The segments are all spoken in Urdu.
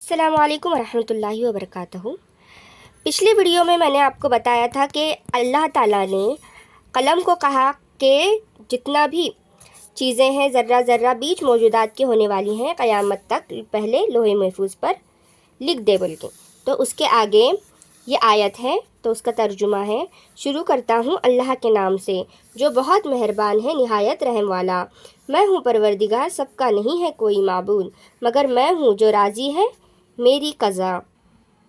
السلام علیکم ورحمۃ اللہ وبرکاتہ۔ پچھلے ویڈیو میں نے آپ کو بتایا تھا کہ اللہ تعالیٰ نے قلم کو کہا کہ جتنا بھی چیزیں ہیں ذرہ ذرہ بیچ موجودات کی ہونے والی ہیں قیامت تک پہلے لوح محفوظ پر لکھ دے بول کے۔ تو اس کے آگے یہ آیت ہے تو اس کا ترجمہ ہے، شروع کرتا ہوں اللہ کے نام سے جو بہت مہربان ہے نہایت رحم والا۔ میں ہوں پروردگار سب کا نہیں ہے کوئی معبود مگر میں ہوں جو راضی ہے میری قضا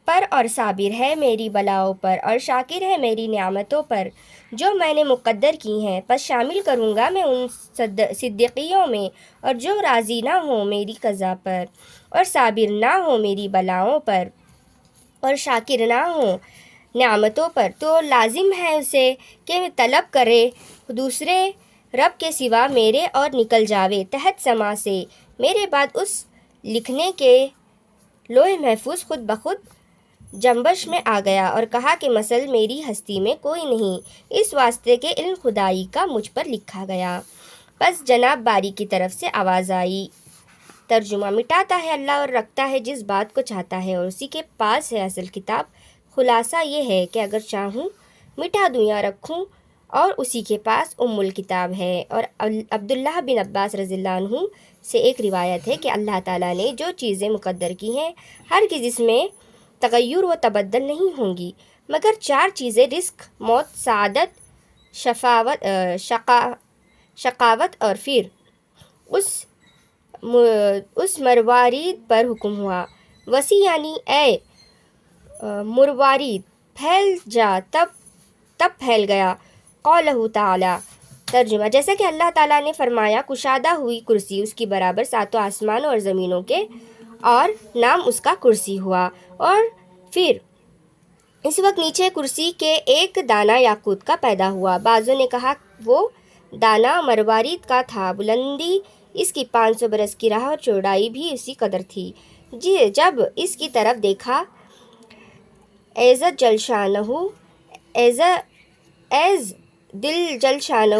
پر اور صابر ہے میری بلاؤں پر اور شاکر ہے میری نعمتوں پر جو میں نے مقدر کی ہیں، پس شامل کروں گا میں ان صدیقیوں میں اور جو راضی نہ ہوں میری قضا پر اور صابر نہ ہوں میری بلاؤں پر اور شاکر نہ ہوں نعمتوں پر۔ تو لازم ہے اسے کہ طلب کرے دوسرے رب کے سوا میرے اور نکل جاوے تحت سما سے میرے بعد اس لکھنے کے لوح محفوظ خود بخود جنبش میں آ گیا اور کہا کہ مثل میری ہستی میں کوئی نہیں اس واسطے کہ علم خدائی کا مجھ پر لکھا گیا۔ بس جناب باری کی طرف سے آواز آئی۔ ترجمہ، مٹاتا ہے اللہ اور رکھتا ہے جس بات کو چاہتا ہے اور اسی کے پاس ہے اصل کتاب۔ خلاصہ یہ ہے کہ اگر چاہوں مٹا دوں یا رکھوں اور اسی کے پاس الکتاب ہے۔ اور عبداللہ بن عباس رضی اللہ عنہ سے ایک روایت ہے کہ اللہ تعالیٰ نے جو چیزیں مقدر کی ہیں ہرگز اس میں تغیر و تبدل نہیں ہوں گی مگر چار چیزیں، رزق، موت، سعادت، شقاوت اور پھر اس مروارید پر حکم ہوا، وسیع یعنی اے مروارید پھیل جا، تب پھیل گیا۔ قولہ تعالی۔ ترجمہ، جیسا کہ اللہ تعالیٰ نے فرمایا، کشادہ ہوئی کرسی اس کی برابر ساتوں آسمانوں اور زمینوں کے اور نام اس کا کرسی ہوا۔ اور پھر اس وقت نیچے کرسی کے ایک دانہ یاقوت کا پیدا ہوا۔ بعضوں نے کہا وہ دانہ مروارید کا تھا، بلندی اس کی 500 برس کی راہ اور چوڑائی بھی اسی قدر تھی۔ جب اس کی طرف دیکھا ایز دل شانہ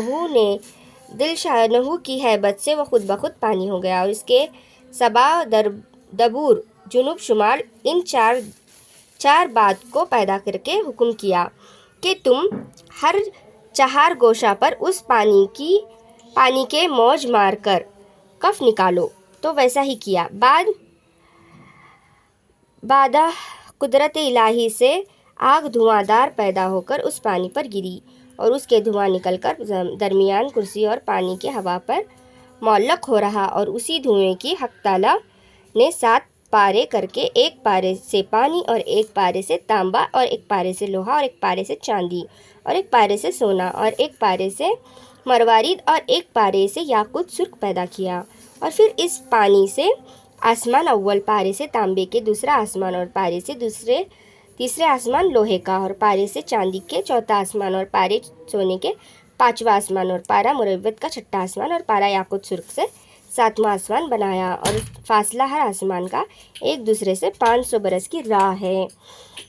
کی ہیبت سے وہ خود بخود پانی ہو گیا اور اس کے سبا دبور جنوب شمال ان چار بات کو پیدا کر کے حکم کیا کہ تم ہر چہار گوشہ پر اس پانی کے موج مار کر کف نکالو۔ تو ویسا ہی کیا۔ بعد قدرت الہی سے آگ دھواں دار پیدا ہو کر اس پانی پر گری اور اس کے دھواں نکل کر درمیان کرسی اور پانی کے ہوا پر معلق ہو رہا اور اسی دھوئیں کی حق تعالیٰ نے 7 پارے کر کے ایک پارے سے پانی اور ایک پارے سے تانبا اور ایک پارے سے لوہا اور ایک پارے سے چاندی اور ایک پارے سے سونا اور ایک پارے سے مروارید اور ایک پارے سے یاقوت سرخ پیدا کیا۔ اور پھر اس پانی سے آسمان اول، پارے سے تانبے کے دوسرا آسمان اور پارے سے تیسرے آسمان لوہے کا اور پارے سے چاندی کے چوتھا آسمان اور پارے سونے کے 5واں آسمان اور پارا مروت کا 6واں آسمان اور پارا یاقوت سرخ سے 7واں آسمان بنایا اور فاصلہ ہر آسمان کا ایک دوسرے سے 500 برس کی راہ ہے۔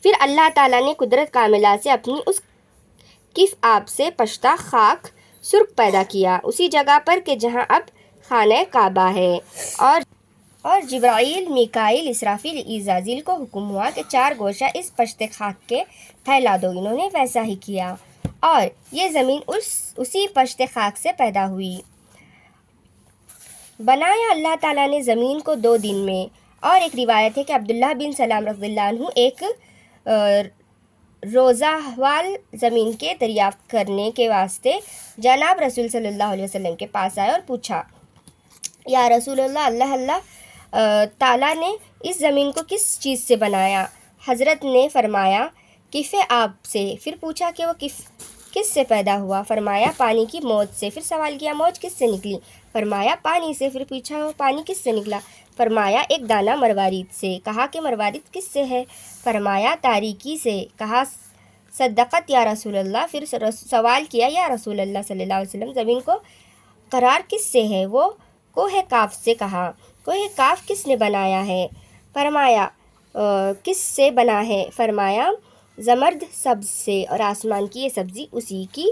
پھر اللہ تعالیٰ نے قدرت کاملہ سے اپنی اس کف آب سے پشتہ خاک سرخ پیدا کیا اسی جگہ پر کہ جہاں اب خانہ کعبہ ہے، اور جبرائیل، میکائیل، اسرافیل، عزرائیل کو حکم ہوا کہ 4 گوشہ اس پشت خاک کے پھیلا دو۔ انہوں نے ویسا ہی کیا اور یہ زمین اسی پشت خاک سے پیدا ہوئی۔ بنایا اللہ تعالیٰ نے زمین کو 2 دن میں۔ اور ایک روایت ہے کہ عبداللہ بن سلام رضی اللہ عنہ ایک روزہ وال زمین کے دریافت کرنے کے واسطے جناب رسول صلی اللہ علیہ وسلم کے پاس آئے اور پوچھا، یا رسول اللہ تعالیٰ نے اس زمین کو کس چیز سے بنایا؟ حضرت نے فرمایا کف آب سے۔ پھر پوچھا کہ وہ کس سے پیدا ہوا؟ فرمایا پانی کی موج سے۔ پھر سوال کیا موج کس سے نکلی؟ فرمایا پانی سے۔ پھر پوچھا پانی کس سے نکلا؟ فرمایا ایک دانہ مروارید سے۔ کہا کہ مروارید کس سے ہے؟ فرمایا تاریکی سے۔ کہا صدقت یا رسول اللہ۔ پھر سوال کیا یا رسول اللہ صلی اللہ علیہ وسلم زمین کو قرار کس سے ہے؟ وہ کوہ کاف سے۔ کہا کوہ کاف کس نے بنایا ہے؟ فرمایا کس سے بنا ہے؟ فرمایا زمرد سبز سے، اور آسمان کی یہ سبزی اسی کی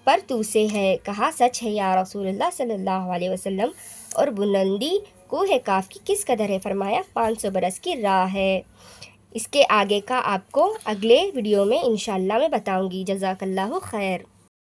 پرتو سے ہے۔ کہا سچ ہے یا رسول اللہ صلی اللہ علیہ وسلم، اور بلندی کوہ کاف کی کس قدر ہے؟ فرمایا 500 برس کی راہ ہے۔ اس کے آگے کا آپ کو اگلے ویڈیو میں انشاءاللہ میں بتاؤں گی۔ جزاک اللہ خیر۔